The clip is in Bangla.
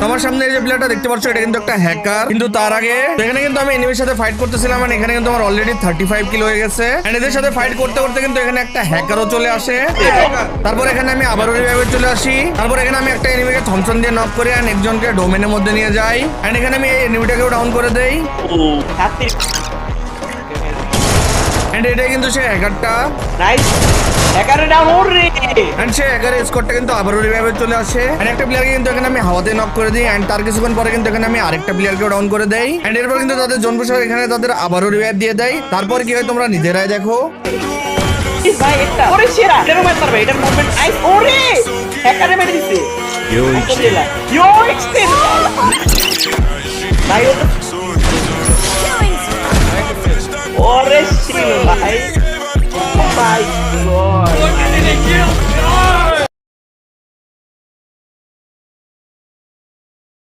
আমার সামনে যে প্লেয়ারটা দেখতে পাচ্ছ এটা কিন্তু একটা হ্যাকার, কিন্তু তার আগে এখানে কিন্তু আমি এনিমির সাথে ফাইট করতেছিলাম, মানে এখানে কিন্তু আমার অলরেডি 35 কিল হয়ে গেছে। এন্ড এদের সাথে ফাইট করতে করতে কিন্তু এখানে একটা হ্যাকারও চলে আসে। তারপর এখানে আমি আবারও রিভাইভে চলে আসি। তারপর এখানে আমি একটা এনিমিকে থমসন দিয়ে নক করে এন্ড একজনকে ডোমেনের মধ্যে নিয়ে যাই। এন্ড এখানে আমি এই এনিমিটাকেও ডাউন করে দেই। এন্ড এটা কিন্তু সে হ্যাকারটা। নাইস হ্যাকারে ডাউন ওরে এন্ড সে হ্যাকারের স্কোরটা কিন্তু আবারও রিভাইভে চলে আসে। এন্ড একটা প্লেয়ারকে কিন্তু এখানে আমি হাওয়াতে নক করে দিই। এন্ড তার কিছুক্ষণ পরে কিন্তু এখানে আমি আরেকটা প্লেয়ারকেও ডাউন করে দেই। এন্ড এরপর কিন্তু তাদের জোন পুশ এখানে তাদের আবারও রিভাইভ দিয়ে দেয়। তারপর কি হয় তোমরা নিজেরাই দেখো। ভাই একটা ওরে সেরা এটারও মার পারবে এটার মুভমেন্ট নাইস ওরে হ্যাকারে মেরে দিছে ইয়ো এক্সটেন্ড ভাই ওরে শিল ভাই ভাই গড